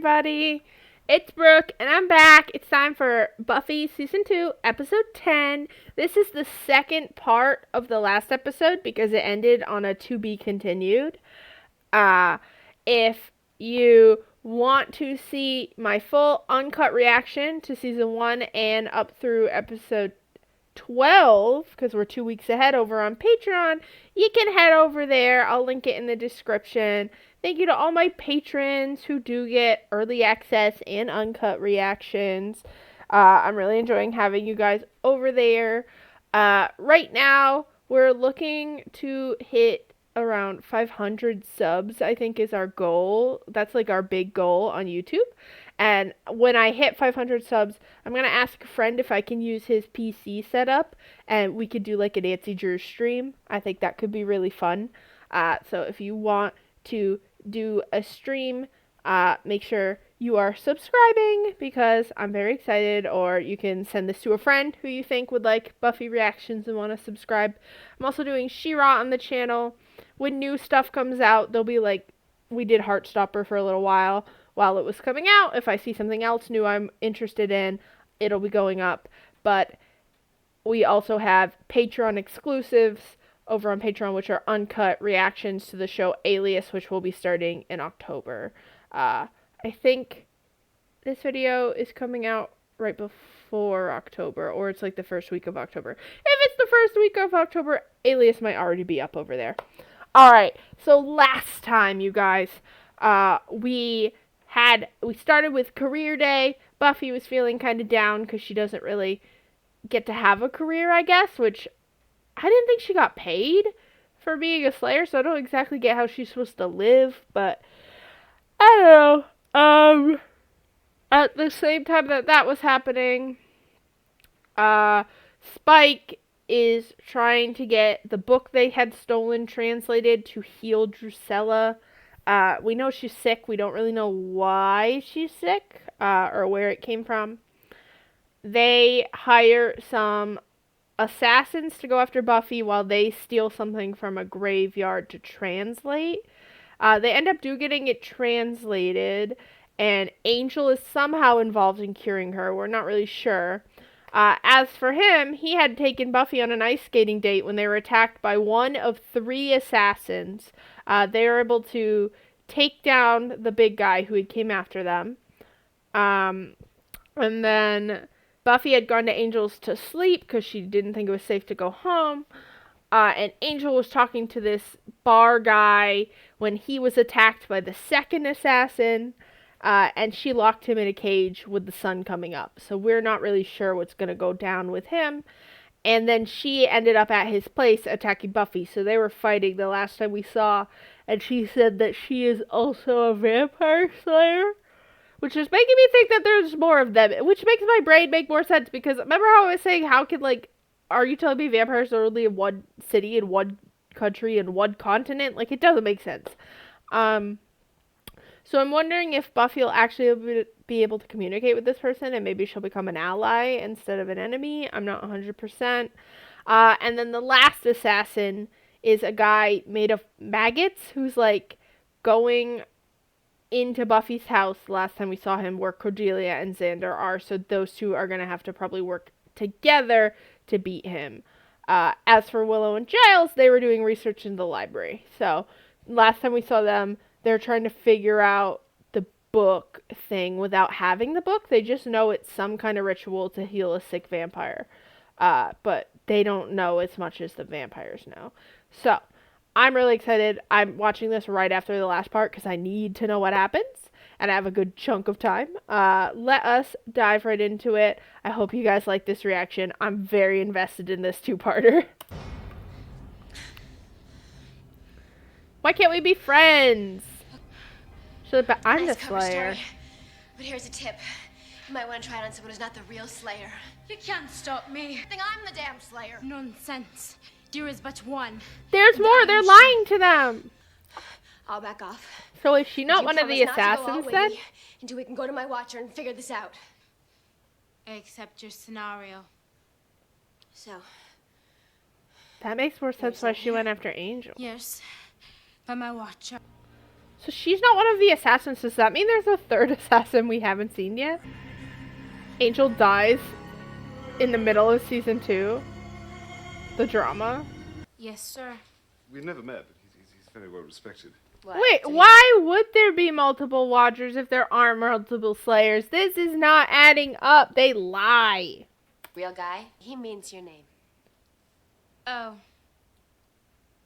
everybody. It's Brooke, and I'm back. It's time for Buffy Season 2, Episode 10. This is the second part of the last episode because it ended on a to be continued. If you want to see my full uncut reaction to Season 1 and up through Episode 12, because we're 2 weeks ahead over on Patreon, you can head over there. I'll link it in the description. Thank you to all my patrons who do get early access and uncut reactions. I'm really enjoying having you guys over there. Right now, we're looking to hit around 500 subs, I think is our goal. That's like our big goal on YouTube. And when I hit 500 subs, I'm going to ask a friend if I can use his PC setup and we could do like a Nancy Drew stream. I think that could be really fun. So if you want to do a stream, make sure you are subscribing because I'm very excited, or you can send this to a friend who you think would like Buffy reactions and want to subscribe. I'm also doing She-Ra on the channel. When new stuff comes out, there'll be like, we did Heartstopper for a little while it was coming out. If I see something else new I'm interested in, it'll be going up. But we also have Patreon exclusives over on Patreon, which are uncut reactions to the show Alias, which will be starting in October. I think this video is coming out right before October, or it's like the first week of October. If it's the first week of October, Alias might already be up over there. Alright, so last time, you guys, we started with career day. Buffy was feeling kind of down because she doesn't really get to have a career, I guess, which I didn't think she got paid for being a Slayer, so I don't exactly get how she's supposed to live, but I don't know. At the same time that was happening, Spike is trying to get the book they had stolen translated to heal Drusella. We know she's sick. We don't really know why she's sick, or where it came from. They hire some assassins to go after Buffy while they steal something from a graveyard to translate. They end up getting it translated, and Angel is somehow involved in curing her. We're not really sure. As for him, he had taken Buffy on an ice skating date when they were attacked by one of 3 assassins. They were able to take down the big guy who had came after them. And then Buffy had gone to Angel's to sleep because she didn't think it was safe to go home. And Angel was talking to this bar guy when he was attacked by the second assassin. And she locked him in a cage with the sun coming up. So we're not really sure what's going to go down with him. And then she ended up at his place attacking Buffy. So they were fighting the last time we saw. And she said that she is also a vampire slayer, which is making me think that there's more of them. Which makes my brain make more sense. Because remember how I was saying, how can, like, are you telling me vampires are only in one city, in one country, in one continent? Like, it doesn't make sense. So I'm wondering if Buffy will actually be able to communicate with this person and maybe she'll become an ally instead of an enemy. I'm not 100%. And then the last assassin is a guy made of maggots who's like going into Buffy's house. Last time we saw him where Cordelia and Xander are. So those two are going to have to probably work together to beat him. As for Willow and Giles, they were doing research in the library. So last time we saw them, they're trying to figure out the book thing without having the book. They just know it's some kind of ritual to heal a sick vampire. But they don't know as much as the vampires know. So, I'm really excited. I'm watching this right after the last part because I need to know what happens. And I have a good chunk of time. Let us dive right into it. I hope you guys like this reaction. I'm very invested in this 2-parter. Why can't we be friends? I'm nice the Slayer. Story. But here's a tip. You might want to try it on someone who's not the real Slayer. You can't stop me. I think I'm the damn Slayer. Nonsense. There is but one. There's more. They're lying to them. I'll back off. So is she not one of the assassins then? Until we can go to my watcher and figure this out. I accept your scenario. So. That makes more sense why she went after Angel. Yes. By my watcher. So she's not one of the assassins. Does that mean there's a third assassin we haven't seen yet? Angel dies in the middle of season 2. The drama. Yes, sir. We've never met, but he's very well respected. What? Wait, Did he- why would there be multiple Watchers if there aren't multiple Slayers? This is not adding up. They lie. Real guy? He means your name. Oh.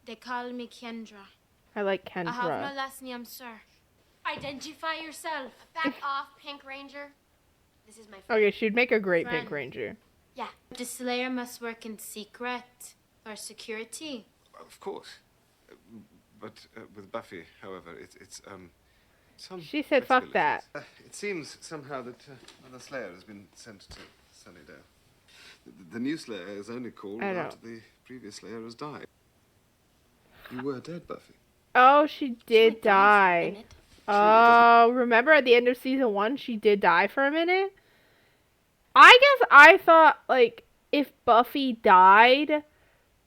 They call me Kendra. I like I have no Kendra. last name, sir. Identify yourself. Back off, Pink Ranger. This is my friend. Okay, she'd make a great Friend. Pink Ranger. Yeah. The Slayer must work in secret for security. Of course. But with Buffy, however, it's some She said, "Fuck that." flexibilities. It seems somehow that the Slayer has been sent to Sunnydale. The new Slayer is only called I know. after the previous Slayer has died. You were dead, Buffy. Oh, she did die. In it. Oh, remember at the end of season 1, she did die for a minute? I guess I thought, like, if Buffy died,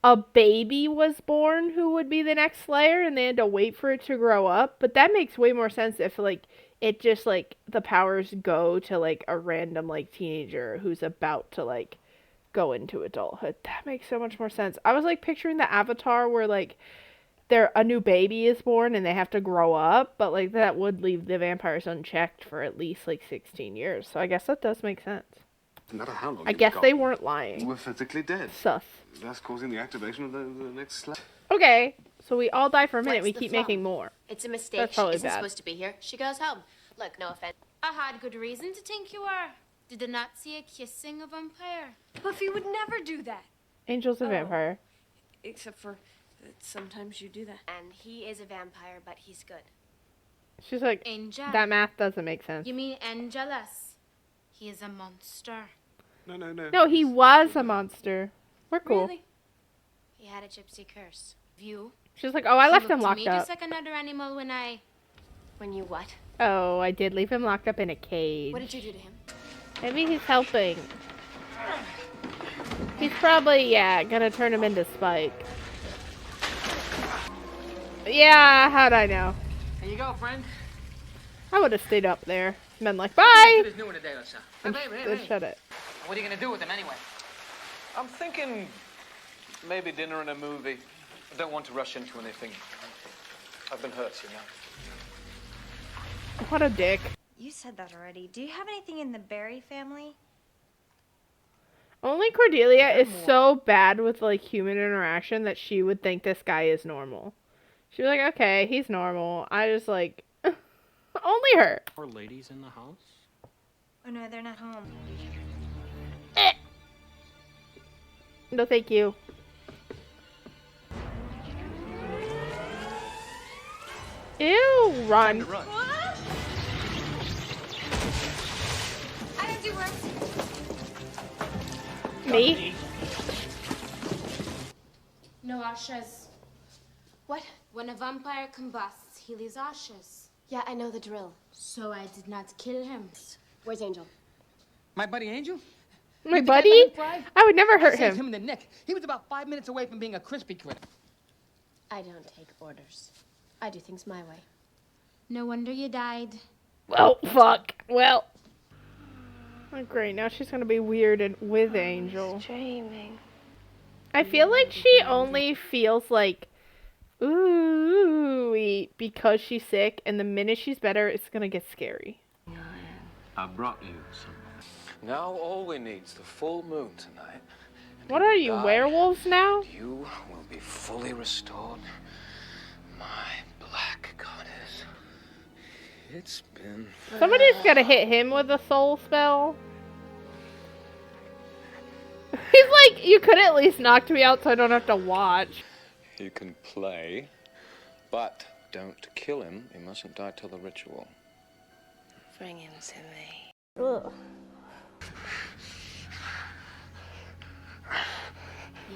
a baby was born who would be the next Slayer, and they had to wait for it to grow up. But that makes way more sense if, like, it just, like, the powers go to, like, a random, like, teenager who's about to, like, go into adulthood. That makes so much more sense. I was, like, picturing the Avatar where, like, a new baby is born and they have to grow up, but like that would leave the vampires unchecked for at least like 16 years. So I guess that does make sense. No matter how long I you've guess got, they weren't you lying. were physically dead. Sus. That's causing the activation of the next Slayer. Okay, so we all die for a minute. What's We the keep flaw? making more. It's a mistake. That's She probably isn't bad. supposed to be here. She goes home. Look, no offense. I had good reason to think you were. Did I not see a kissing a vampire? Buffy would never do that. Angel's a Oh. vampire. Except for that sometimes you do that. And he is a vampire, but he's good. She's like, Angel. that math doesn't make sense. You mean Angelus? He is a monster. No. No, he was a monster. We're cool. Really? He had a gypsy curse. You? She's like, oh, I left He him looked to locked me up. just like another animal when I... When you what? Oh, I did leave him locked up in a cage. What did you do to him? Maybe he's helping. He's probably, yeah, gonna turn him into Spike. Yeah, how'd I know? There you go, friend. I would have stayed up there. Been like, bye! Who's new in a day or so? And Hey. shut it. What are you gonna do with him anyway? I'm thinking maybe dinner and a movie. I don't want to rush into anything. I've been hurt, you know. What a dick. You said that already. Do you have anything in the Barry family? Only Cordelia is so bad with, like, human interaction that she would think this guy is normal. She'd be like, okay, he's normal. I just, like, only her. Are ladies in the house? Oh no, they're not home. No, thank you. Ew, run. I don't do work. Me? No ashes. What? When a vampire combusts, he leaves ashes. Yeah, I know the drill. So I did not kill him. Where's Angel? My buddy Angel? My The guy buddy? let him fry? I would never I hurt saved him. him in the neck. He was about 5 minutes away from being a crispy critter. I don't take orders. I do things my way. No wonder you died. Oh, fuck. Well. Oh, great. Now she's gonna be weird and with Angel. Dreaming. I feel like she only feels like ooh because she's sick, and the minute she's better, it's gonna get scary. I brought you some. Now all we need is the full moon tonight. and What you are you, die. werewolves now? You will be fully restored. My black goddess. It's been... Somebody's gotta hit him with a soul spell. He's like, you could at least knock me out so I don't have to watch. You can play, but don't kill him. He mustn't die till the ritual. Bring him to me. Ugh.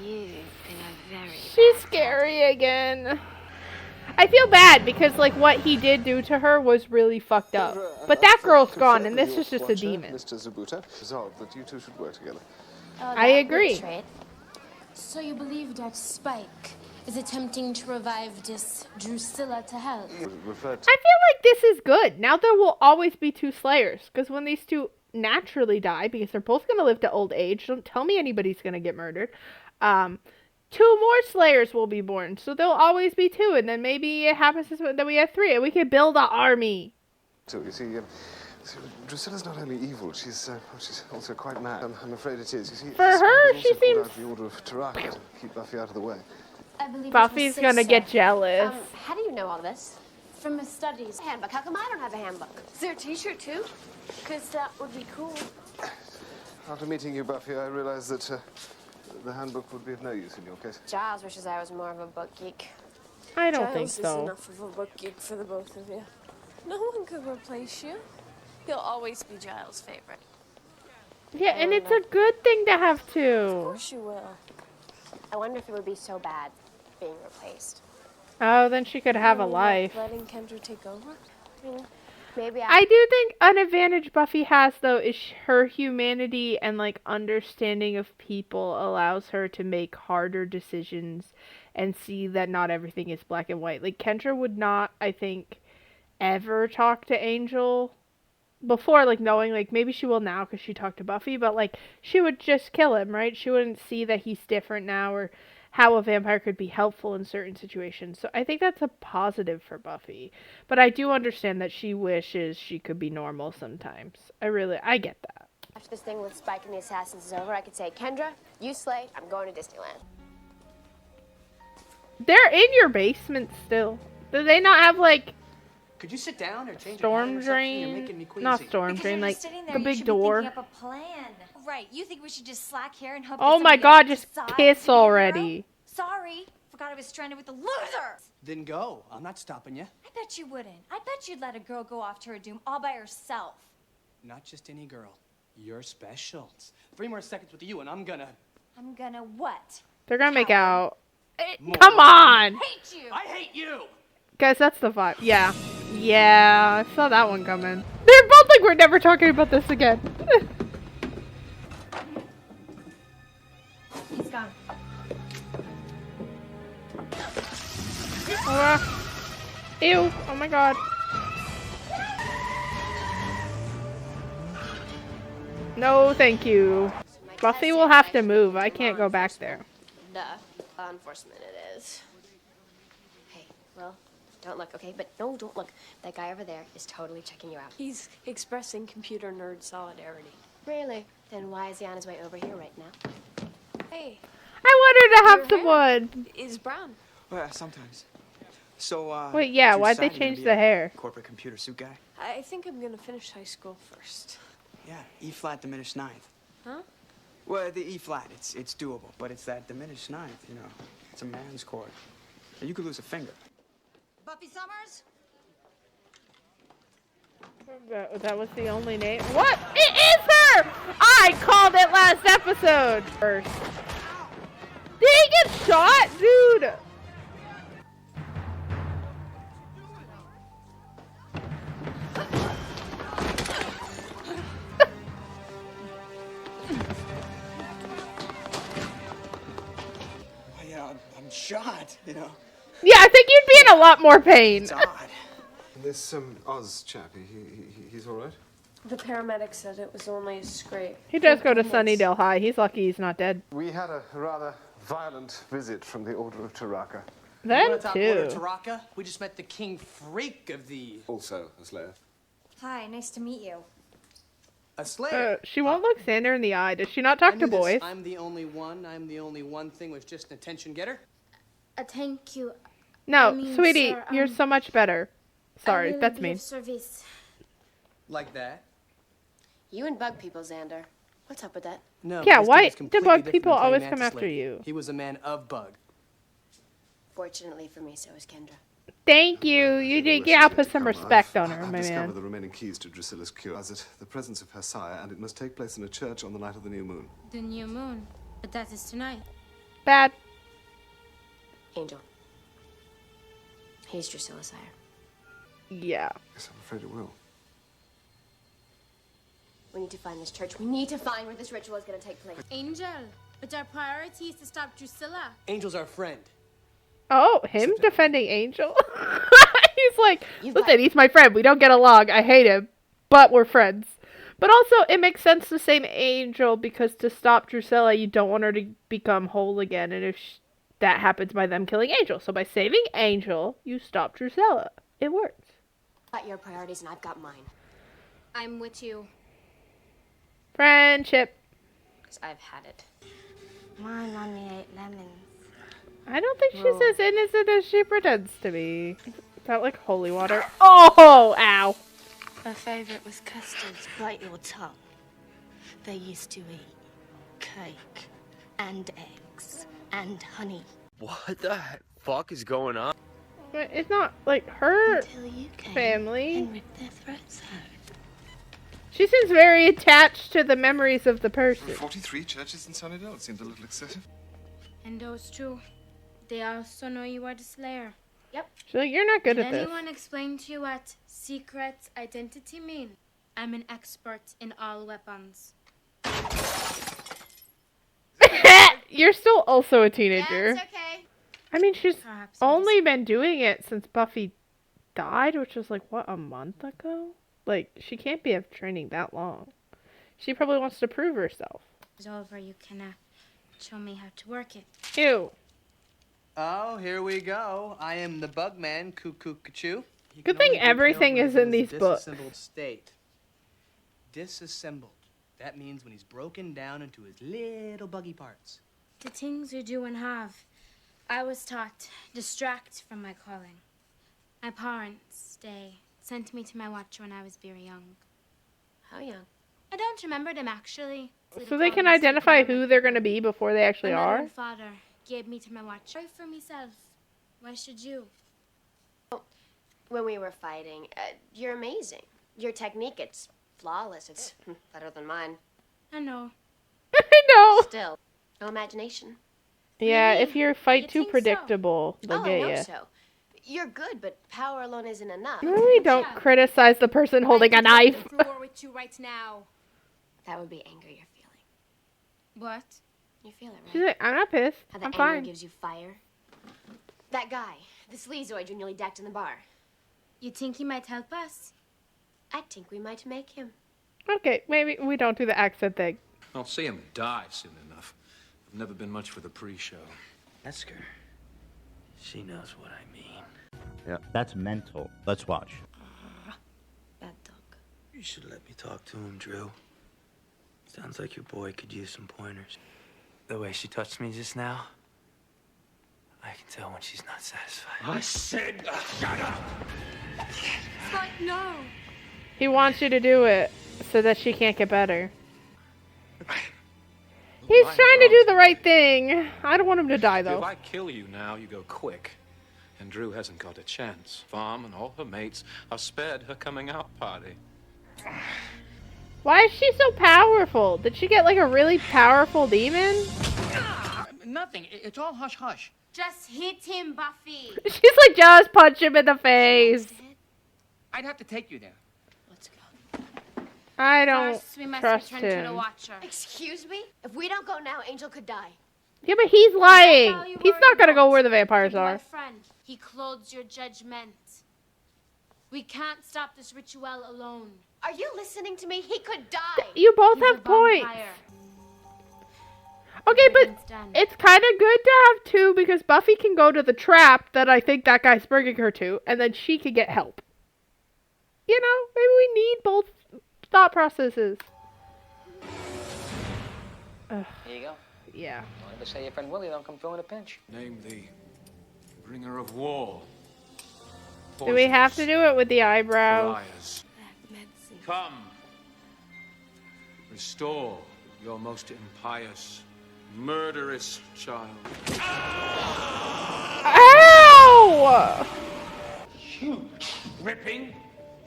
You've been a very She's scary again. I feel bad because, like, what he did do to her was really fucked up. But that girl's gone, and this is just a demon. Mr. Zabuta, resolved that you two should work together. Oh, I that agree. would trade. So you believe that Spike is attempting to revive this Drusella to health. Referred to. I feel like this is good. Now there will always be 2 Slayers, because when these 2 naturally die, because they're both going to live to old age, don't tell me anybody's going to get murdered, 2 more Slayers will be born, so there'll always be 2, and then maybe it happens that we have 3, and we can build an army. So you see, Drusella's not only evil; she's also quite mad. I'm afraid it is. You see, For her, Spider's she also called seems- out the order of Taraka to keep Buffy out of the way. I believe it Buffy's was going to Caesar. get jealous. How do you know all of this? From his studies. Handbook. How come I don't have a handbook? Is there a t-shirt too? Because that would be cool. After meeting you, Buffy, I realized that the handbook would be of no use in your case. Giles wishes I was more of a book geek. I don't think Giles is so. enough of a book geek for the both of you. No one could replace you. He'll always be Giles' favorite. Yeah, and it's a good thing to have Of 2. course you will. I wonder if it would be so bad being replaced. Oh, then she could have a life. Letting Kendra take over? Maybe I do think an advantage Buffy has, though, is her humanity and, like, understanding of people allows her to make harder decisions and see that not everything is black and white. Like, Kendra would not, I think, ever talk to Angel before, like, knowing, like, maybe she will now because she talked to Buffy, but, like, she would just kill him, right? She wouldn't see that he's different now or how a vampire could be helpful in certain situations. So I think that's a positive for Buffy. But I do understand that she wishes she could be normal sometimes. I get that. after this thing with Spike and the Assassins is over, I could say, Kendra, you slay, I'm going to Disneyland. They're in your basement still. Do they not have, like, Could you sit down or change storm your drain? You're making drain? me queasy. Not storm Because drain, you're like just sitting there, the you big should be door. thinking up a plan. Right, you think we should just slack here and hope Oh that my somebody god, else just decides kiss to be a hero? already. Sorry, forgot I was stranded with the losers. Then go. I'm not stopping you. I bet you wouldn't. I bet you'd let a girl go off to her doom all by herself. Not just any girl. You're special. 3 more seconds with you, and I'm gonna I'm gonna what? They're gonna make Coward. out. More. Come on! Hate you. I hate you. Guys, that's the vibe. Yeah. Yeah, I saw that one coming. They're both like, we're never talking about this again. He's gone. Ew. Oh my god. No, thank you. Buffy will have to move. I can't go back there. Duh. Law enforcement it is. Hey, well, don't look, okay? But no, don't look. That guy over there is totally checking you out. He's expressing computer nerd solidarity. Really? Then why is he on his way over here right now? Hey, I want her to have Your someone. is brown. Well, sometimes. So, Wait, yeah, did you why'd they decide you're gonna change be the a hair? Corporate computer suit guy? I think I'm gonna finish high school first. Yeah, E flat diminished ninth. Huh? Well, the E flat, it's doable, but it's that diminished ninth, you know. It's a man's chord. You could lose a finger. Buffy Summers? That was the only name. What? It is her! I called it last episode. First. Did he get shot? Dude. Well, you know, I'm shot, you know. Yeah, I think you'd be in a lot more pain. It's odd. This Oz chap, he's all right. The paramedic said it was only a scrape. He does go to 14 months. Sunnydale High. He's lucky he's not dead. We had a rather violent visit from the Order of Taraka. Them Wanna top order too. Taraka? We just met the king freak of the... Also a Slayer. Hi, nice to meet you. A slayer. She won't look Xander in the eye. Does she not talk I to knew this. boys? I'm the only one thing was just an attention getter. Thank you. No, I mean, sweetie, sir, you're so much better. Sorry, I will that's be me. of service. Like that. You and bug people, Xander. What's up with that? No, Yeah, this why dude is do completely bug different people than always Praying come Mantis after Slayer. you? He was a man of bug. Fortunately for me, so is Kendra. Thank you. You did. Yeah, I'll put some respect on her, I've my discovered man. the remaining keys to Drusella's cure. As it the presence of her sire, and it must take place in a church on the night of the new moon. The new moon. But that is tonight. Bad. Angel. He's Drusella's sire. Yeah. Yes, I'm afraid it will. We need to find this church. We need to find where this ritual is going to take place. Angel. But our priority is to stop Drusilla. Angel's our friend. Oh, him defending Angel? He's like, listen, he's my friend. We don't get along. I hate him. But we're friends. But also, it makes sense to save Angel because to stop Drusella, you don't want her to become whole again. And if that happens by them killing Angel. So by saving Angel, you stop Drusella. It works. Got your priorities and I've got mine. I'm with you. Friendship. Because I've had it. Mine only ate lemons. I don't think she's as innocent as she pretends to be. Is that like holy water? Oh, ow. Her favourite was custards. Bite your tongue. They used to eat cake and eggs and honey. What the fuck is going on? But it's not like her Until you came family. and ripped their throats out. She seems very attached to the memories of the person. 43 churches in Sunnydale? It seemed a little excessive. And those two, they also know you are the Slayer. Yep. She's like, you're not good Did at this. anyone explain to you what secret identity mean? I'm an expert in all weapons. You're still also a teenager. Yeah, it's okay. I mean, she's Perhaps only been doing it since Buffy died, which was like, what, a month ago? Like, she can't be of training that long. She probably wants to prove herself. it's over. You can show me how to work it. Ew. Oh, here we go. I am the Bugman, Cuckoo-Cachoo. Good thing everything is in these books. Disassembled state. Disassembled. That means when he's broken down into his little buggy parts. The things you do and have, I was taught, distract from my calling. My parents, they sent me to my watcher when I was very young. How young? I don't remember them actually. So they can identify who they're going to be before they actually My mother are? and father gave me to my watcher. Try for myself. Why should you? When we were fighting, you're amazing. Your technique, it's flawless. It's better than mine. I know. I know. Still, no imagination. Yeah, if your fight You too think so? predictable, they'll Oh, get I know you. so. You're good, but power alone isn't enough. Really don't criticize the person holding a knife. The floor with you right now. That would be anger you're feeling. What? You feel it, right? She's like, I'm not pissed. How the I'm anger fine. gives you fire. That guy, the sleazoid you nearly decked in the bar. You think he might help us? I think we might make him. Okay, maybe we don't do the accent thing. I'll see him die soon enough. I've never been much for the pre-show. Ask her. She knows what I mean. Yeah, that's mental. Let's watch. Bad dog. You should let me talk to him, Drew. Sounds like your boy could use some pointers. The way she touched me just now, I can tell when she's not satisfied. I said, shut up! But no. He wants you to do it so that she can't get better. He's trying to do the right thing. I don't want him to die, If though. I kill you now, you go quick. And Drew hasn't got a chance. Farm and all her mates are spared her coming out party. Why is she so powerful? Did she get, like, a really powerful demon? Nothing. It's all hush-hush. Just hit him, Buffy. She's like, just punch him in the face. I'd have to take you there. Let's go. I don't First, we must trust return to the him. Watcher. Excuse me? If we don't go now, Angel could die. Yeah, but he's lying. all you He's worry not gonna go about? where the vampires Your are. boyfriend, he clothes your judgment. We can't stop this ritual alone. Are you listening to me? He could die. You both He's a have points. vampire. Okay, but Everything's done. it's kind of good to have two because Buffy can go to the trap that I think that guy's bringing her to, and then she could get help. You know, maybe we need both thought processes. Ugh, Here you go. yeah. Wanted to say your friend Willie don't come through in a pinch. Name the bringer of war. Do we have to do it with the eyebrows? Pariahs. Come. Restore your most impious, murderous child. Ow! You ripping?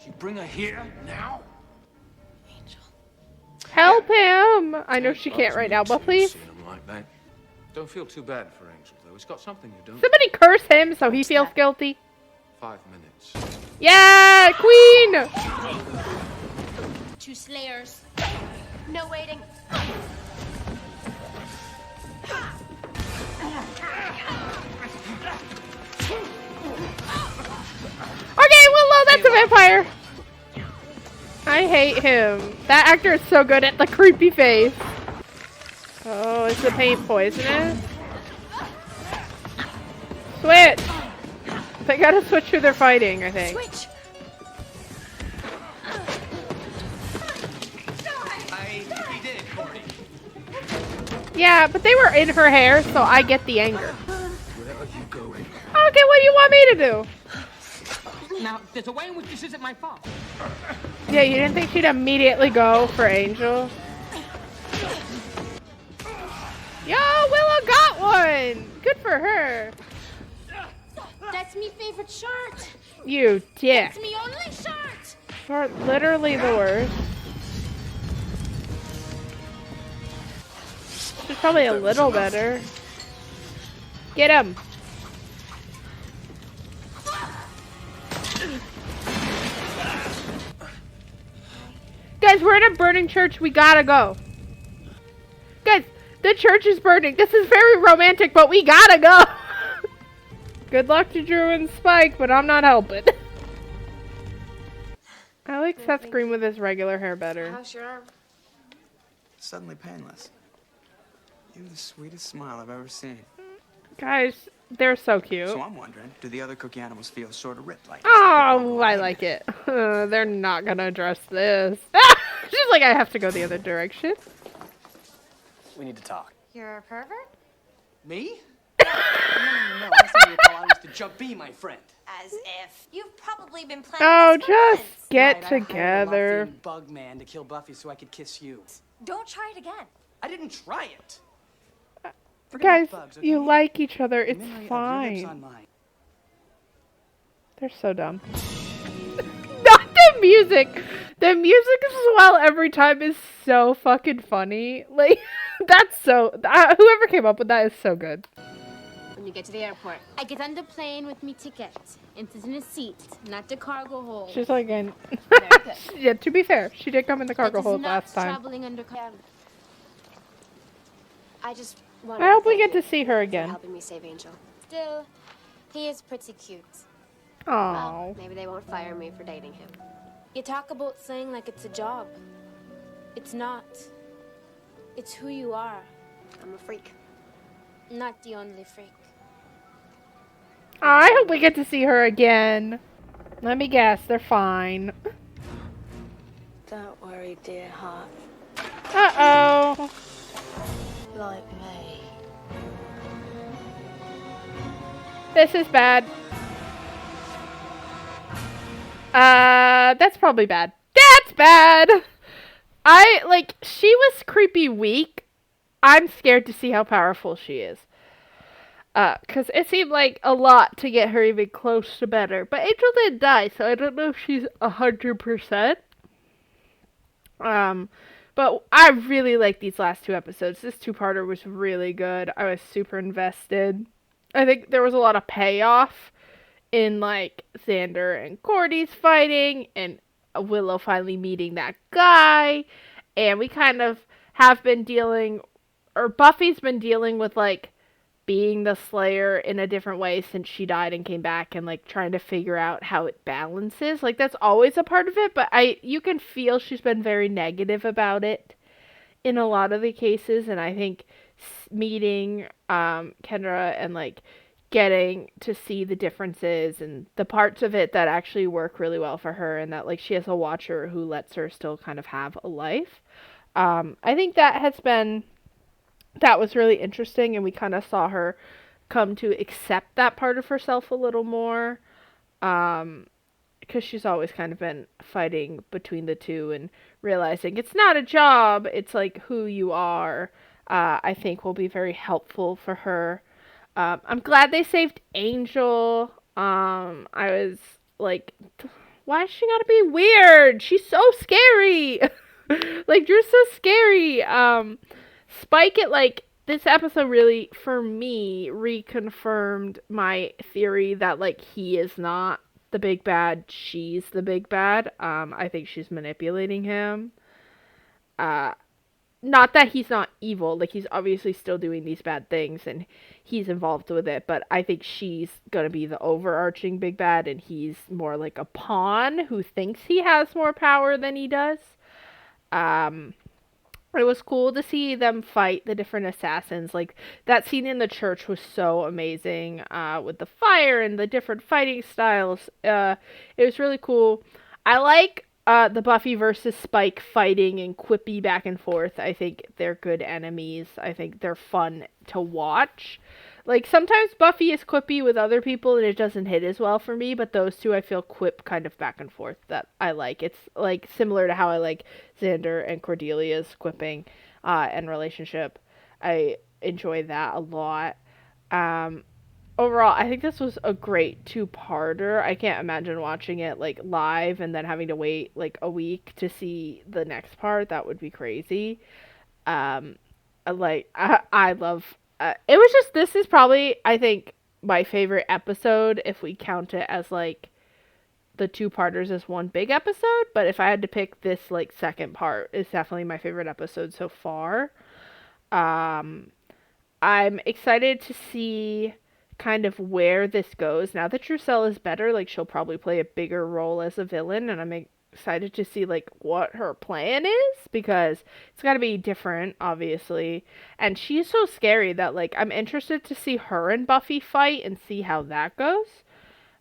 You bring her here now? Help him! I know she can't right now, but please. Seeing him like that. Don't feel too bad for Angel, though. He's got something you don't. Somebody curse him so he feels guilty. 5 minutes. Yeah, Queen! 2 Slayers. No waiting. vampire! I hate him. That actor is so good at the creepy face. Oh, it's the paint poisonous? Switch! They gotta switch who they're fighting, I think. Switch! He did, Cordy. Yeah, but they were in her hair, so I get the anger. Where are you going? Okay, what do you want me to do? Now, there's a way in which this isn't my fault. Yeah, you didn't think she'd immediately go for Angel? Yo, Willow got one! Good for her. That's me favorite shirt. You dick. That's me only shirt. You're literally the worst. She's probably a little better. Get him. Guys, we're in a burning church. We gotta go. Guys, the church is burning. This is very romantic, but we gotta go. Good luck to Drew and Spike, but I'm not helping. I like Seth Green with his regular hair better. How's your arm? Suddenly painless. You have the sweetest smile I've ever seen. Guys, they're so cute. So I'm wondering, do the other cookie animals feel sort of ripped like this? Oh, I like it. They're not gonna address this. She's like, I have to go the other direction. We need to talk. You're a pervert? Me? No. Last time you recall, I was to jump be my friend. As if. You've probably been planning Oh, this for just months. get Right, I hired a together. Luffian bug man to kill Buffy so I could kiss you. Don't try it again. I didn't try it. Guys, bugs, you okay? like each other. It's Memory of your lips fine. on mine. They're so dumb. Not the music. The music as well every time is so fucking funny. Like, that's so... whoever came up with that is so good. When you get to the airport. I get on the plane with me ticket. It is in a seat, not the cargo hold. She's like, in... Very good. yeah, to be fair, she did come in the cargo That is hold not last time. traveling under I just want I hope we get to see her again. helping me save Angel. Still, he is pretty cute. Oh. Maybe they won't fire me for dating him. You talk about saying like it's a job. It's not. It's who you are. I'm a freak. Not the only freak. I hope we get to see her again. Let me guess, they're fine. Don't worry, dear heart. Uh-oh. Like me. This is bad. That's probably bad. That's bad! She was creepy weak. I'm scared to see how powerful she is. Because it seemed like a lot to get her even close to better. But Angel didn't die, so I don't know if she's 100%. But I really like these last two episodes. This two-parter was really good. I was super invested. I think there was a lot of payoff in, like, Xander and Cordy's fighting, and Willow finally meeting that guy. And we kind of have been dealing, or Buffy's been dealing with, like, being the Slayer in a different way since she died and came back, and like trying to figure out how it balances. Like, that's always a part of it, but you can feel she's been very negative about it in a lot of the cases. And I think meeting Kendra and like getting to see the differences and the parts of it that actually work really well for her, and that like she has a watcher who lets her still kind of have a life. I think that was really interesting, and we kind of saw her come to accept that part of herself a little more, because she's always kind of been fighting between the two and realizing it's not a job, it's like who you are. I think will be very helpful for her. I'm glad they saved Angel. I was like, why is she gotta be weird? She's so scary. Like, Drew's so scary. Spike, this episode really, for me, reconfirmed my theory that, like, he is not the big bad, she's the big bad. I think she's manipulating him. not that he's not evil, like he's obviously still doing these bad things and he's involved with it, but I think she's gonna be the overarching big bad and he's more like a pawn who thinks he has more power than he does. It was cool to see them fight the different assassins. Like, that scene in the church was so amazing, with the fire and the different fighting styles. It was really cool. I like the Buffy versus Spike fighting and quippy back and forth. I think they're good enemies. I think they're fun to watch. Like, sometimes Buffy is quippy with other people and it doesn't hit as well for me, but those two I feel quip kind of back and forth that I like. It's, like, similar to how I like Xander and Cordelia's quipping and relationship. I enjoy that a lot. Overall, I think this was a great two-parter. I can't imagine watching it, like, live and then having to wait, like, a week to see the next part. That would be crazy. I love... it was just, this is probably, I think, my favorite episode if we count it as, like, the two-parters as one big episode. But if I had to pick this, like, second part, it's definitely my favorite episode so far. I'm excited to see kind of where this goes. Now that Drusella is better, like, she'll probably play a bigger role as a villain, and I'm excited to see, like, what her plan is, because it's got to be different, obviously. And she's so scary that, like, I'm interested to see her and Buffy fight and see how that goes.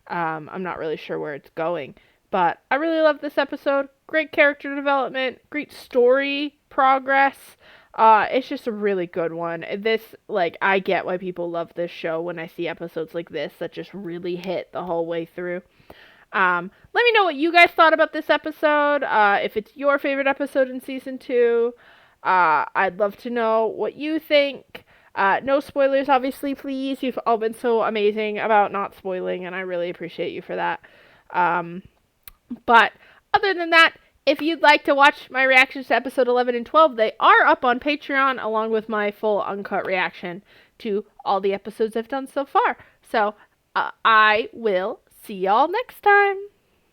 I'm not really sure where it's going, but I really love this episode. Great character development, great story progress. It's just a really good one. This, like, I get why people love this show when I see episodes like this that just really hit the whole way through. Let me know what you guys thought about this episode. If it's your favorite episode in season 2, I'd love to know what you think. No spoilers, obviously, please. You've all been so amazing about not spoiling, and I really appreciate you for that. But other than that, if you'd like to watch my reactions to episode 11 and 12, they are up on Patreon, along with my full uncut reaction to all the episodes I've done so far. So, I will see y'all next time.